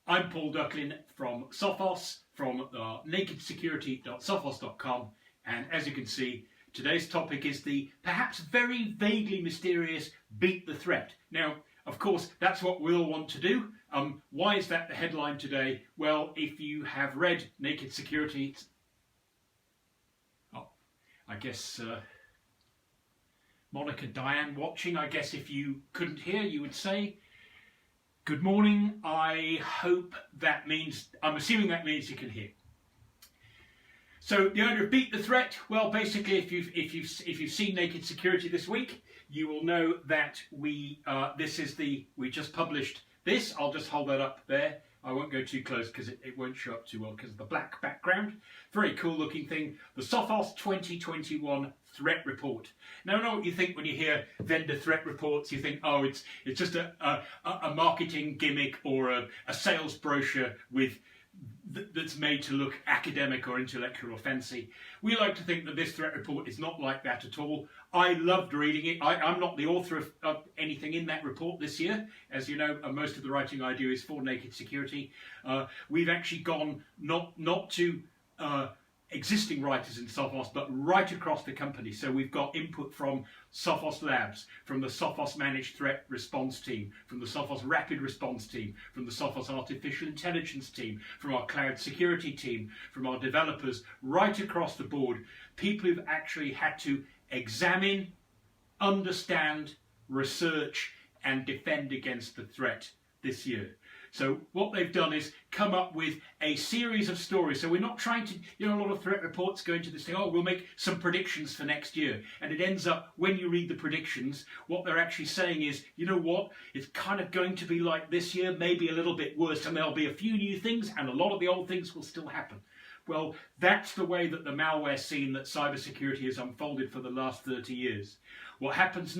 I'm Paul Ducklin from Sophos, from nakedsecurity.sophos.com, and as you can see, today's topic is the perhaps very vaguely mysterious Beat the Threat. Now, of course, that's what we'll want to do. Why is that the headline today? Well, if you have read Naked Security... Oh, I guess... Monica Diane watching, I guess if you couldn't hear, you would say... Good morning. I hope that means, I'm assuming that means you can hear. So the owner of Beat the Threat, well, basically, if you've seen Naked Security this week, you will know that we just published this. I'll just hold that up there. I won't go too close because it won't show up too well because of the black background. Very cool looking thing. The Sophos 2021 Threat Report. Now I know what you think when you hear vendor threat reports. You think, oh, it's just a marketing gimmick or a sales brochure that's made to look academic or intellectual or fancy. We like to think that this threat report is not like that at all. I loved reading it. I'm not the author of anything in that report this year. As you know, most of the writing I do is for Naked Security. We've actually gone not to existing writers in Sophos, but right across the company. So we've got input from Sophos Labs, from the Sophos Managed Threat Response team, from the Sophos Rapid Response team, from the Sophos Artificial Intelligence team, from our Cloud Security team, from our developers, right across the board. People who've actually had to examine, understand, research, and defend against the threat this year. So what they've done is come up with a series of stories. So we're not trying to, a lot of threat reports go into this thing, oh, we'll make some predictions for next year. And it ends up, when you read the predictions, what they're actually saying is, you know what, it's kind of going to be like this year, maybe a little bit worse, and there'll be a few new things, and a lot of the old things will still happen. Well, that's the way that the malware scene that cybersecurity has unfolded for the last 30 years. What happens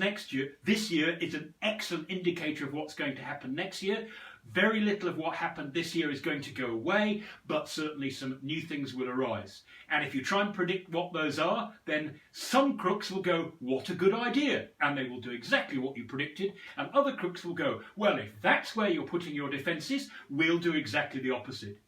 this year is an excellent indicator of what's going to happen next year. Very little of what happened this year is going to go away, but certainly some new things will arise. And if you try and predict what those are, then some crooks will go, what a good idea, and they will do exactly what you predicted, and other crooks will go, well, if that's where you're putting your defences, we'll do exactly the opposite.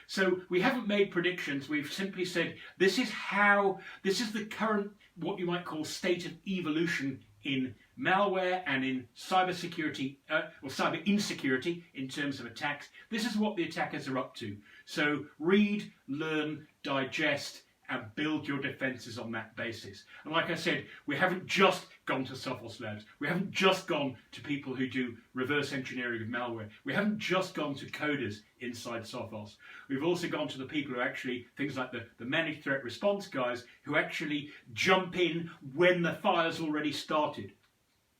So we haven't made predictions, we've simply said this is the current, what you might call state of evolution in malware and in cybersecurity, or cyber insecurity in terms of attacks. This is what the attackers are up to. So read, learn, digest, and build your defences on that basis. And like I said, we haven't just gone to Sophos Labs. We haven't just gone to people who do reverse engineering of malware. We haven't just gone to coders inside Sophos. We've also gone to the people who actually, things like the managed threat response guys, who actually jump in when the fire's already started.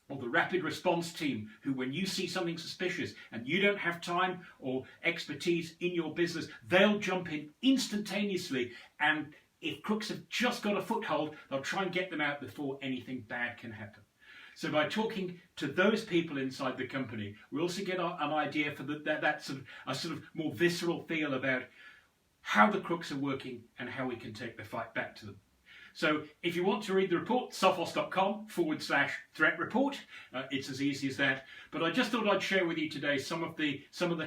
Or the rapid response team, who when you see something suspicious and you don't have time or expertise in your business, they'll jump in instantaneously, and if crooks have just got a foothold, they'll try and get them out before anything bad can happen. So by talking to those people inside the company, we also get an idea for that sort of more visceral feel about how the crooks are working and how we can take the fight back to them. So if you want to read the report, sophos.com/threat report. It's as easy as that. But I just thought I'd share with you today some of the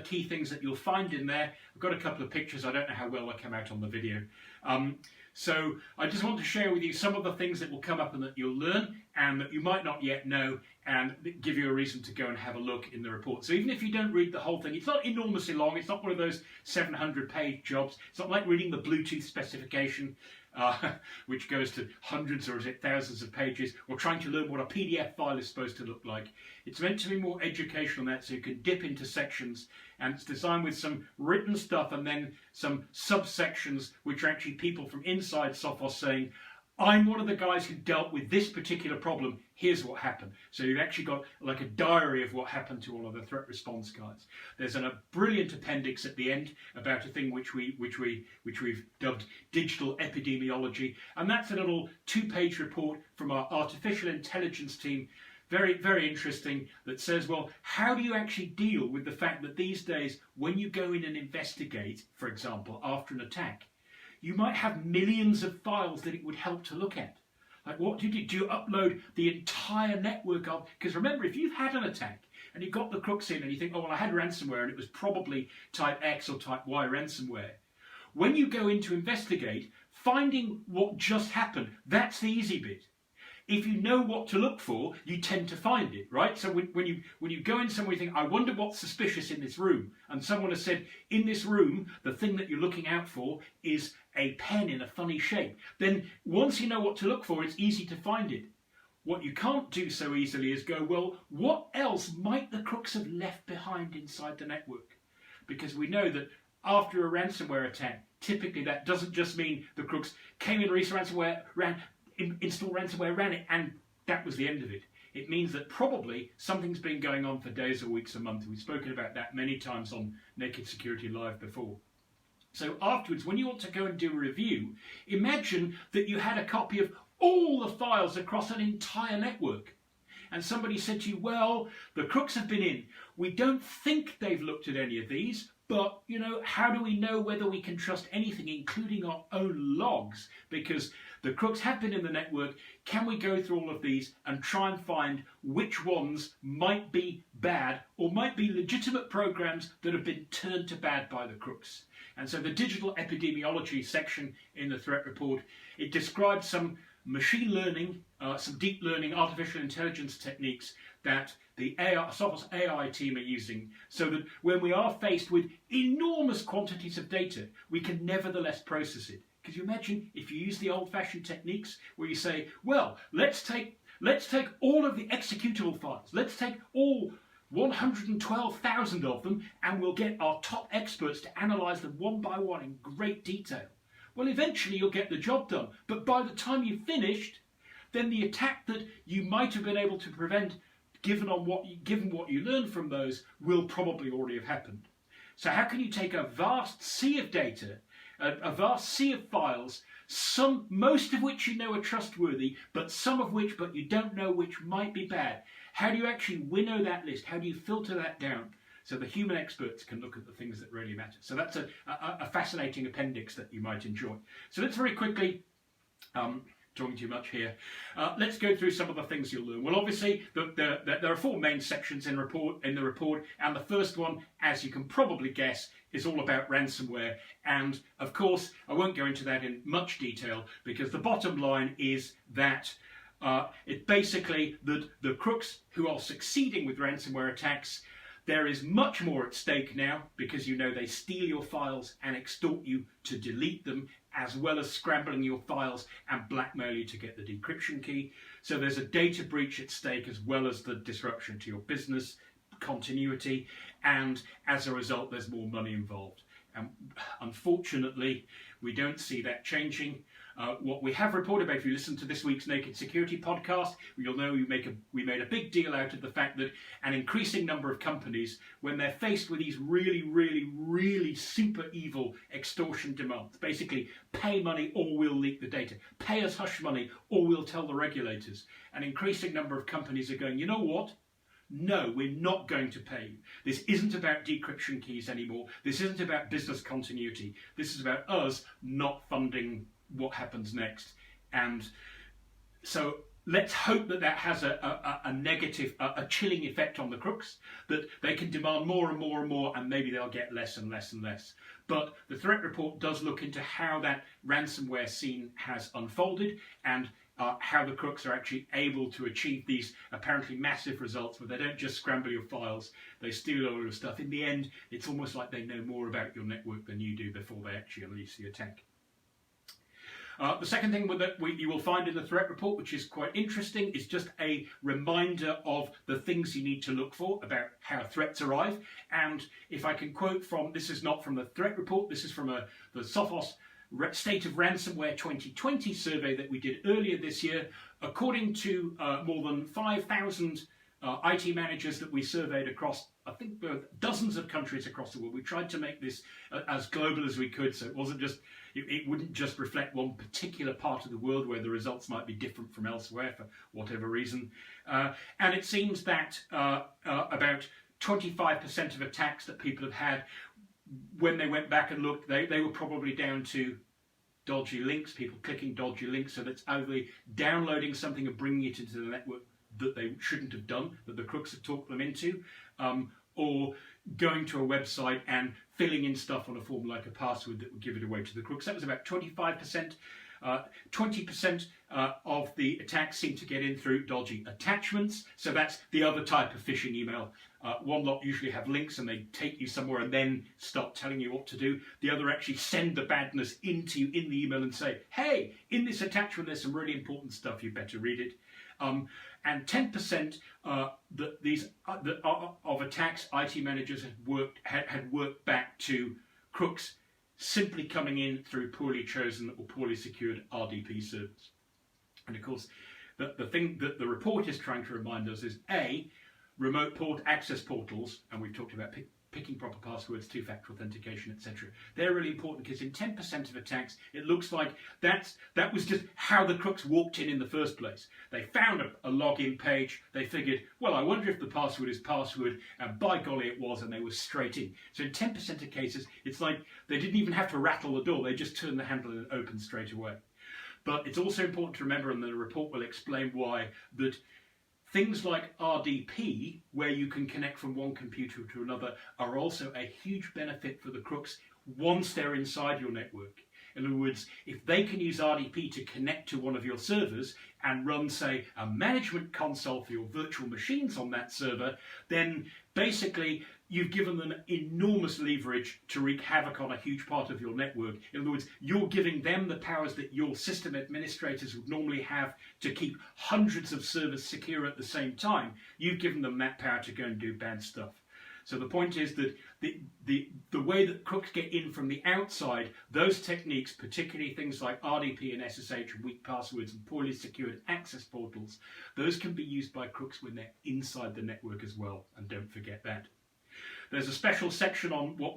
key things that you'll find in there. I've got a couple of pictures. I don't know how well they come out on the video. So I just want to share with you some of the things that will come up and that you'll learn and that you might not yet know, and give you a reason to go and have a look in the report. So even if you don't read the whole thing, it's not enormously long. It's not one of those 700-page jobs. It's not like reading the Bluetooth specification, which goes to hundreds or is it thousands of pages, or trying to learn what a PDF file is supposed to look like. It's meant to be more educational than that, so you can dip into sections, and it's designed with some written stuff and then some subsections which are actually people from inside Sophos saying, I'm one of the guys who dealt with this particular problem, here's what happened. So you've actually got like a diary of what happened to all of the threat response guys. There's a brilliant appendix at the end about a thing which we've dubbed digital epidemiology, and that's a little 2-page report from our artificial intelligence team. Very, very interesting, that says, well, how do you actually deal with the fact that these days, when you go in and investigate, for example, after an attack, you might have millions of files that it would help to look at. Like, what do you do? Do you upload the entire network of... Because remember, if you've had an attack, and you got the crooks in and you think, oh, well, I had ransomware and it was probably type X or type Y ransomware. When you go in to investigate, finding what just happened, that's the easy bit. If you know what to look for, you tend to find it, right? So when you go in somewhere, you think, I wonder what's suspicious in this room. And someone has said, in this room, the thing that you're looking out for is a pen in a funny shape. Then once you know what to look for, it's easy to find it. What you can't do so easily is go, well, what else might the crooks have left behind inside the network? Because we know that after a ransomware attack, typically that doesn't just mean the crooks came in, installed ransomware, ran it, and that was the end of it. It means that probably something's been going on for days or weeks or months. We've spoken about that many times on Naked Security Live before. So afterwards, when you want to go and do a review, imagine that you had a copy of all the files across an entire network. And somebody said to you, well, the crooks have been in. We don't think they've looked at any of these, but, how do we know whether we can trust anything, including our own logs? Because the crooks have been in the network. Can we go through all of these and try and find which ones might be bad or might be legitimate programs that have been turned to bad by the crooks? And so the digital epidemiology section in the threat report, it describes some machine learning, some deep learning, artificial intelligence techniques that the Sophos AI team are using, so that when we are faced with enormous quantities of data, we can nevertheless process it. Could you imagine if you use the old-fashioned techniques where you say, well, let's take all of the executable files, let's take all 112,000 of them, and we'll get our top experts to analyze them one by one in great detail. Well, eventually you'll get the job done, but by the time you've finished, then the attack that you might have been able to prevent, given what you learned from those, will probably already have happened. So how can you take a vast sea of data, a vast sea of files, most of which you know are trustworthy, but some of which, but you don't know which might be bad? How do you actually winnow that list? How do you filter that down so the human experts can look at the things that really matter? So that's a fascinating appendix that you might enjoy. So let's very quickly, talking too much here, let's go through some of the things you'll learn. Well, obviously, there are four main sections in the report, and the first one, as you can probably guess, is all about ransomware. And of course, I won't go into that in much detail, because the bottom line is that it's basically that the crooks who are succeeding with ransomware attacks, there is much more at stake now, because they steal your files and extort you to delete them, as well as scrambling your files and blackmail you to get the decryption key. So there's a data breach at stake, as well as the disruption to your business continuity, and as a result there's more money involved. And unfortunately, we don't see that changing. What we have reported about, if you listen to this week's Naked Security podcast, you'll know we made a big deal out of the fact that an increasing number of companies, when they're faced with these really, really, really super evil extortion demands, basically pay money or we'll leak the data, pay us hush money or we'll tell the regulators, an increasing number of companies are going, you know what? No, we're not going to pay you. This isn't about decryption keys anymore. This isn't about business continuity. This is about us not funding what happens next. And so let's hope that has a negative, a chilling effect on the crooks, that they can demand more and more and more, and maybe they'll get less and less and less. But the threat report does look into how that ransomware scene has unfolded, and how the crooks are actually able to achieve these apparently massive results, where they don't just scramble your files, they steal all your stuff. In the end, it's almost like they know more about your network than you do before they actually unleash the attack. The second thing that you will find in the threat report, which is quite interesting, is just a reminder of the things you need to look for about how threats arrive. And if I can quote from, this is not from the threat report, this is from the Sophos State of Ransomware 2020 survey that we did earlier this year. According to more than 5,000 IT managers that we surveyed across, I think, dozens of countries across the world. We tried to make this as global as we could, so it wouldn't just reflect one particular part of the world where the results might be different from elsewhere for whatever reason. And it seems that about 25% of attacks that people have had, when they went back and looked, they were probably down to dodgy links, people clicking dodgy links. So that's either downloading something and bringing it into the network that they shouldn't have done, that the crooks have talked them into. or going to a website and filling in stuff on a form like a password that would give it away to the crooks. That was about 25%. 20% of the attacks seem to get in through dodgy attachments. So that's the other type of phishing email. One lot usually have links and they take you somewhere and then start telling you what to do. The other actually send the badness into you in the email and say, hey, in this attachment there's some really important stuff, you better read it. And 10% of attacks IT managers had worked back to crooks simply coming in through poorly chosen or poorly secured RDP servers. And of course, the thing that the report is trying to remind us is A, remote port access portals, and we've talked about picking proper passwords, two-factor authentication, etc. They're really important because in 10% of attacks, it looks like that was just how the crooks walked in the first place. They found a login page, they figured, well, I wonder if the password is password, and by golly it was, and they were straight in. So in 10% of cases, it's like they didn't even have to rattle the door, they just turned the handle and it opened straight away. But it's also important to remember, and the report will explain why, that things like RDP, where you can connect from one computer to another, are also a huge benefit for the crooks once they're inside your network. In other words, if they can use RDP to connect to one of your servers and run, say, a management console for your virtual machines on that server, then basically you've given them enormous leverage to wreak havoc on a huge part of your network. In other words, you're giving them the powers that your system administrators would normally have to keep hundreds of servers secure at the same time. You've given them that power to go and do bad stuff. So the point is that the way that crooks get in from the outside, those techniques, particularly things like RDP and SSH and weak passwords and poorly secured access portals, those can be used by crooks when they're inside the network as well, and don't forget that. There's a special section on what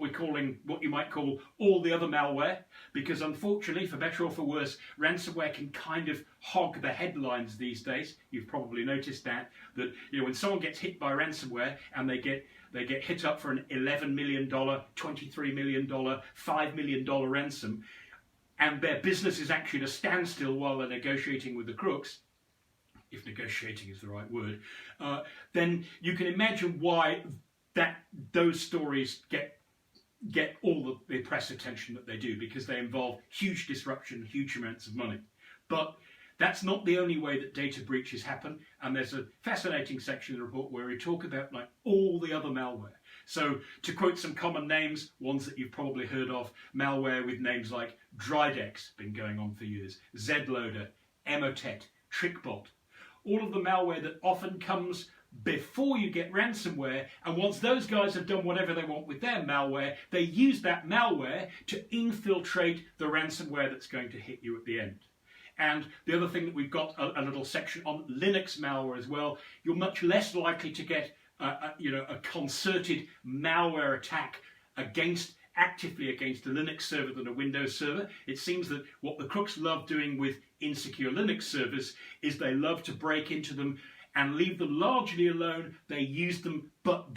you might call all the other malware, because unfortunately, for better or for worse, ransomware can kind of hog the headlines these days. You've probably noticed that when someone gets hit by ransomware and they get hit up for an $11 million, $23 million, $5 million ransom, and their business is actually at a standstill while they're negotiating with the crooks, if negotiating is the right word, then you can imagine why those stories get all the press attention that they do, because they involve huge disruption, huge amounts of money. But that's not the only way that data breaches happen, and there's a fascinating section in the report where we talk about all the other malware. So to quote some common names, ones that you've probably heard of, malware with names like Drydex, been going on for years, Zloader, Emotet, TrickBot, all of the malware that often comes before you get ransomware, and once those guys have done whatever they want with their malware, they use that malware to infiltrate the ransomware that's going to hit you at the end. And the other thing that we've got a little section on Linux malware as well. You're much less likely to get a concerted malware attack actively against a Linux server than a Windows server. It seems that what the crooks love doing with insecure Linux servers is they love to break into them and leave them largely alone. They use them, but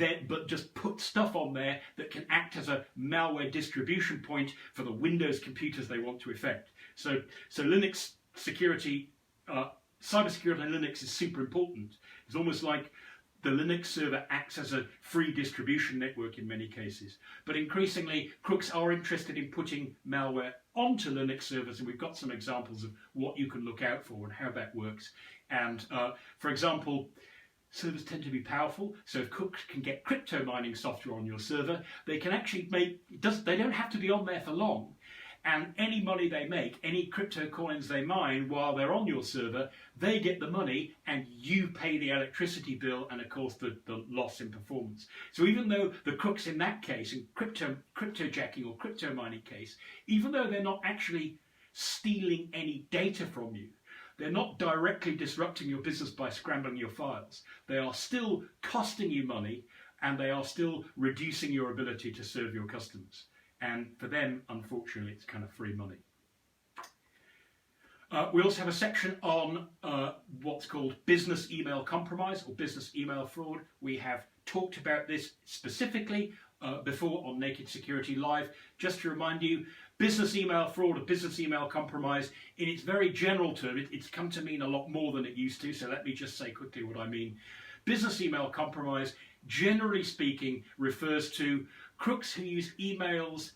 just put stuff on there that can act as a malware distribution point for the Windows computers they want to affect. So Linux security, cybersecurity in Linux is super important. It's almost like the Linux server acts as a free distribution network in many cases. But increasingly, crooks are interested in putting malware onto Linux servers, and we've got some examples of what you can look out for and how that works. And for example, servers tend to be powerful, so if crooks can get crypto mining software on your server, they can actually they don't have to be on there for long. And any money they make, any crypto coins they mine while they're on your server, they get the money and you pay the electricity bill and, of course, the loss in performance. So even though the crooks in that case, in crypto jacking or crypto mining case, even though they're not actually stealing any data from you, they're not directly disrupting your business by scrambling your files, they are still costing you money and they are still reducing your ability to serve your customers. And for them, unfortunately, it's kind of free money. We also have a section on what's called business email compromise or business email fraud. We have talked about this specifically before on Naked Security Live. Just to remind you, business email fraud or business email compromise, in its very general term, it's come to mean a lot more than it used to, so let me just say quickly what I mean. Business email compromise generally speaking, refers to crooks who use emails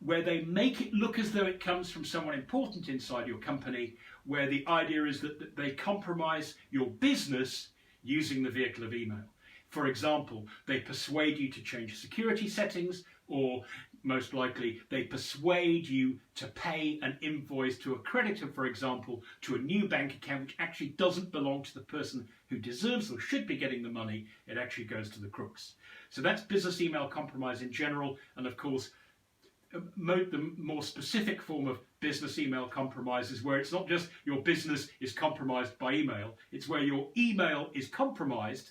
where they make it look as though it comes from someone important inside your company, where the idea is that they compromise your business using the vehicle of email. For example, they persuade you to change security settings, or most likely they persuade you to pay an invoice to a creditor, for example, to a new bank account which actually doesn't belong to the person who deserves or should be getting the money. It actually goes to the crooks. So that's business email compromise in general, and of course the more specific form of business email compromise is where it's not just your business is compromised by email, it's where your email is compromised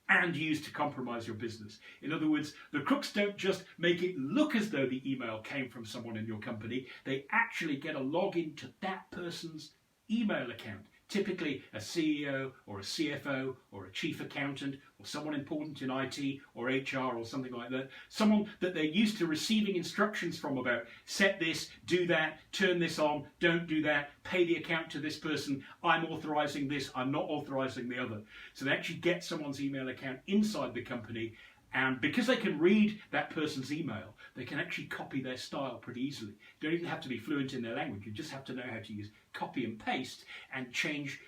and used to compromise your business. In other words, the crooks don't just make it look as though the email came from someone in your company, they actually get a login to that person's email account. Typically a CEO or a CFO or a chief accountant or someone important in IT or HR or something like that. Someone that they're used to receiving instructions from about set this, do that, turn this on, don't do that, pay the account to this person, I'm authorizing this, I'm not authorizing the other. So they actually get someone's email account inside the company, and because they can read that person's email, they can actually copy their style pretty easily. You don't even have to be fluent in their language, you just have to know how to use copy and paste and change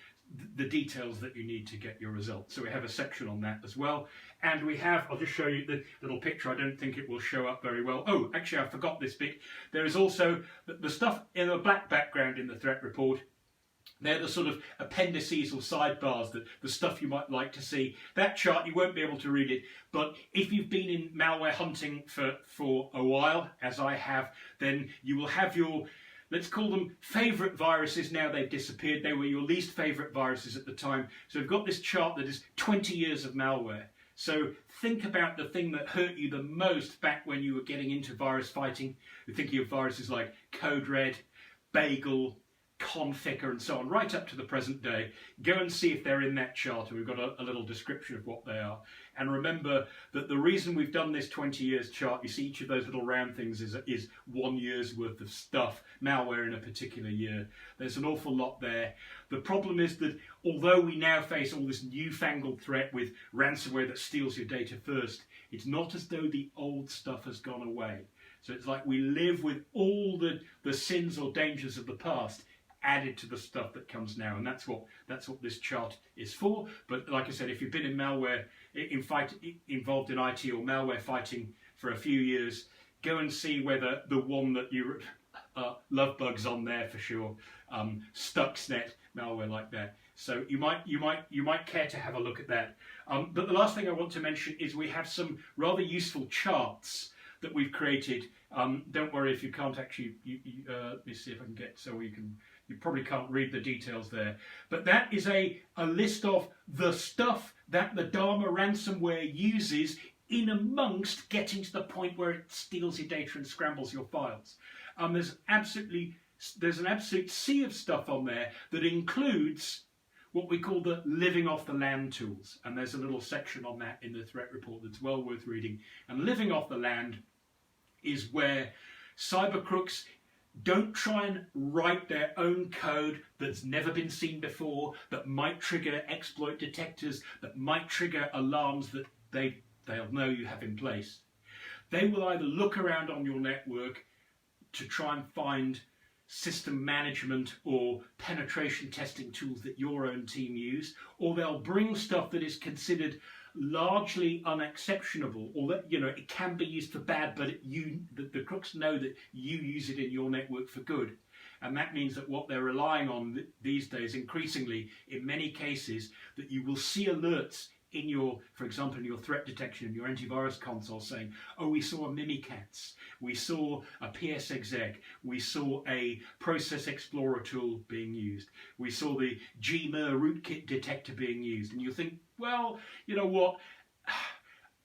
the details that you need to get your result. So we have a section on that as well. And we have, I'll just show you the little picture, I don't think it will show up very well. Oh, actually I forgot this bit. There is also the stuff in a black background in the threat report. They're the sort of appendices or sidebars, that the stuff you might like to see. That chart, you won't be able to read it, but if you've been in malware hunting for a while, as I have, then you will have your, let's call them favourite viruses. Now they've disappeared. They were your least favourite viruses at the time. So we've got this chart that is 20 years of malware. So think about the thing that hurt you the most back when you were getting into virus fighting. You're thinking of viruses like Code Red, Bagel, Conficker and so on, right up to the present day. Go and see if they're in that chart, and we've got a little description of what they are. And remember that the reason we've done this 20 years chart, you see each of those little round things is 1 year's worth of stuff, malware in a particular year. There's an awful lot there. The problem is that although we now face all this newfangled threat with ransomware that steals your data first, it's not as though the old stuff has gone away. So it's like we live with all the sins or dangers of the past added to the stuff that comes now, and that's what this chart is for. But like I said, if you've been in malware, involved in IT or malware fighting for a few years, go and see whether the one that you love bugs on there for sure, Stuxnet, malware like that. So you might care to have a look at that. But the last thing I want to mention is we have some rather useful charts that we've created. Don't worry if you can't actually. Let me see if I can get so you can. You probably can't read the details there, but that is a list of the stuff that the Dharma ransomware uses in amongst getting to the point where it steals your data and scrambles your files. There's an absolute sea of stuff on there that includes what we call the living off the land tools, and there's a little section on that in the threat report that's well worth reading. And living off the land is where cyber crooks don't try and write their own code that's never been seen before, that might trigger exploit detectors, that might trigger alarms that they'll know you have in place. They will either look around on your network to try and find system management or penetration testing tools that your own team use, or they'll bring stuff that is considered largely unexceptionable, or that it can be used for bad, but the crooks know that you use it in your network for good. And that means that what they're relying on these days, increasingly in many cases, that you will see alerts in your, for example, in your threat detection, in your antivirus console saying, oh, we saw a Mimikatz, we saw a PSExec, we saw a Process Explorer tool being used, we saw the GMER rootkit detector being used, and you think, well, you know what,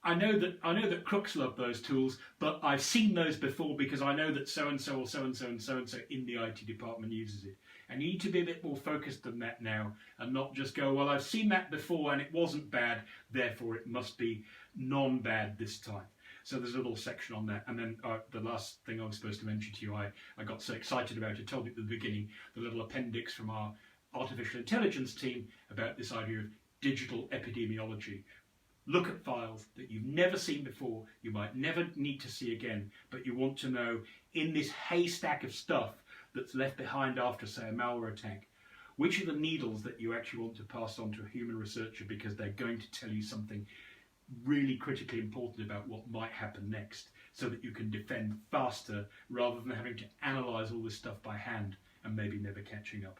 I know that crooks love those tools, but I've seen those before because I know that so-and-so or so-and-so and so-and-so in the IT department uses it. And you need to be a bit more focused than that now, and not just go, well, I've seen that before and it wasn't bad, therefore it must be non-bad this time. So there's a little section on that. And then the last thing I was supposed to mention to you, I got so excited about it, told you at the beginning, the little appendix from our artificial intelligence team about this idea of digital epidemiology. look at files that you've never seen before, you might never need to see again, but you want to know, in this haystack of stuff that's left behind after, say, a malware attack, which are the needles that you actually want to pass on to a human researcher because they're going to tell you something really critically important about what might happen next, so that you can defend faster rather than having to analyse all this stuff by hand and maybe never catching up.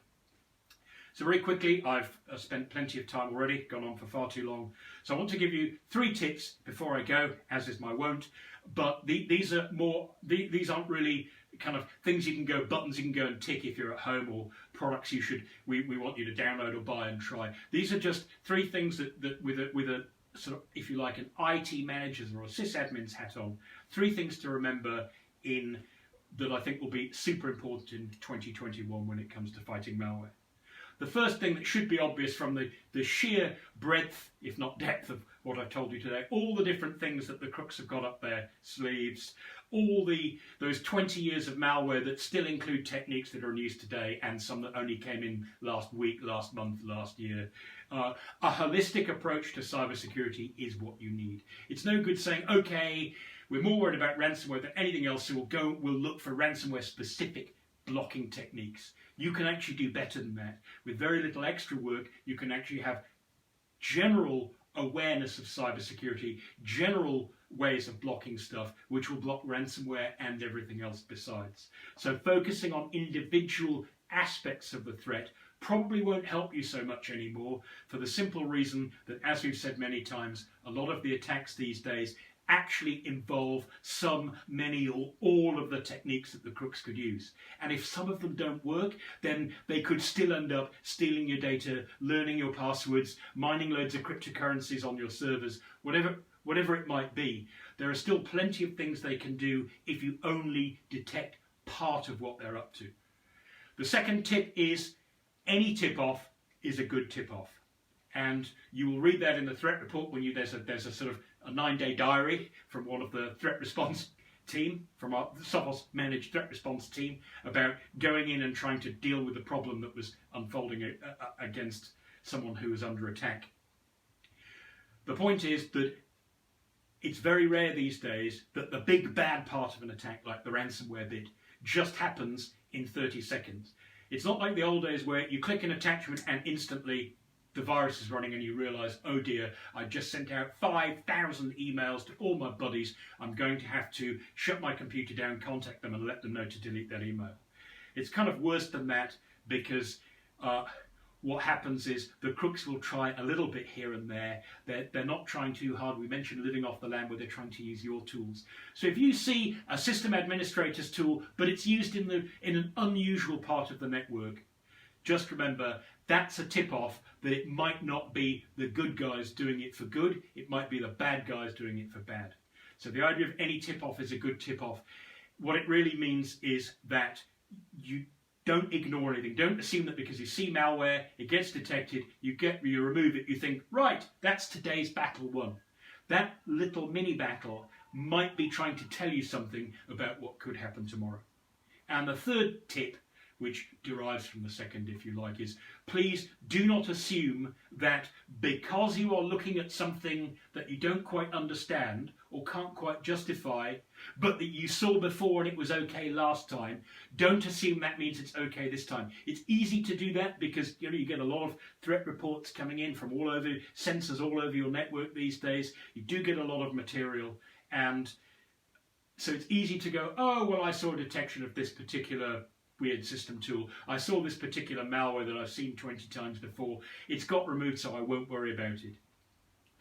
So very quickly, I've spent plenty of time already, gone on for far too long. So I want to give you 3 tips before I go, as is my wont. But these aren't really kind of things you can go, buttons you can go and tick if you're at home, or products we want you to download or buy and try. These are just 3 things that with a sort of, if you like, an IT manager's or a sysadmin's hat on, 3 things to remember that I think will be super important in 2021 when it comes to fighting malware. The first thing that should be obvious from the sheer breadth, if not depth, of what I've told you today, all the different things that the crooks have got up their sleeves, those 20 years of malware that still include techniques that are in use today, and some that only came in last week, last month, last year. A holistic approach to cybersecurity is what you need. It's no good saying, okay, we're more worried about ransomware than anything else, so we'll look for ransomware-specific blocking techniques. You can actually do better than that. With very little extra work, you can actually have general awareness of cybersecurity, general ways of blocking stuff, which will block ransomware and everything else besides. So focusing on individual aspects of the threat probably won't help you so much anymore, for the simple reason that, as we've said many times, a lot of the attacks these days actually involve some, many, or all of the techniques that the crooks could use. And if some of them don't work, then they could still end up stealing your data, learning your passwords, mining loads of cryptocurrencies on your servers, whatever it might be. There are still plenty of things they can do if you only detect part of what they're up to. The second tip is, any tip-off is a good tip-off. And you will read that in the threat report when there's a sort of a 9-day diary from one of the threat response team, from our Sophos managed threat response team, about going in and trying to deal with the problem that was unfolding against someone who was under attack. The point is that it's very rare these days that the big bad part of an attack, like the ransomware bit, just happens in 30 seconds. It's not like the old days where you click an attachment and instantly the virus is running and you realise, oh dear, I just sent out 5,000 emails to all my buddies. I'm going to have to shut my computer down, contact them and let them know to delete that email. It's kind of worse than that, because what happens is the crooks will try a little bit here and there. They're not trying too hard. We mentioned living off the land, where they're trying to use your tools. So if you see a system administrator's tool, but it's used in an unusual part of the network, just remember that's a tip-off that it might not be the good guys doing it for good, it might be the bad guys doing it for bad. So the idea of any tip-off is a good tip-off. What it really means is that you don't ignore anything. Don't assume that because you see malware, it gets detected, you remove it, you think, right, that's today's battle won. That little mini battle might be trying to tell you something about what could happen tomorrow. And the third tip, which derives from the second, if you like, is please do not assume that because you are looking at something that you don't quite understand or can't quite justify, but that you saw before and it was okay last time, don't assume that means it's okay this time. It's easy to do that because you get a lot of threat reports coming in from all over, sensors all over your network these days. You do get a lot of material, and so it's easy to go, oh, well, I saw a detection of this particular weird system tool. I saw this particular malware that I've seen 20 times before. It's got removed, so I won't worry about it.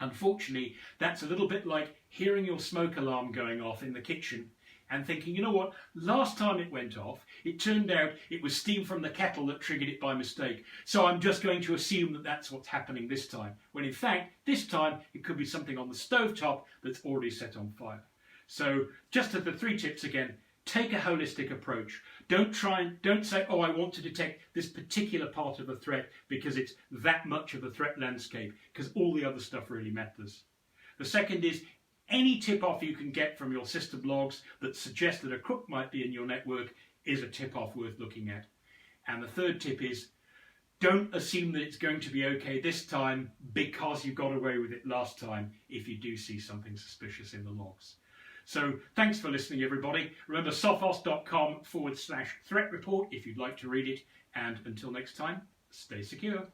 Unfortunately, that's a little bit like hearing your smoke alarm going off in the kitchen and thinking, you know what, last time it went off, it turned out it was steam from the kettle that triggered it by mistake. So I'm just going to assume that that's what's happening this time. When in fact, this time, it could be something on the stovetop that's already set on fire. So just as the 3 tips again, take a holistic approach. Don't say, oh, I want to detect this particular part of the threat because it's that much of the threat landscape, because all the other stuff really matters. The second is, any tip-off you can get from your system logs that suggest that a crook might be in your network is a tip-off worth looking at. And the third tip is, don't assume that it's going to be okay this time because you got away with it last time if you do see something suspicious in the logs. So thanks for listening, everybody. Remember sophos.com/threat report if you'd like to read it. And until next time, stay secure.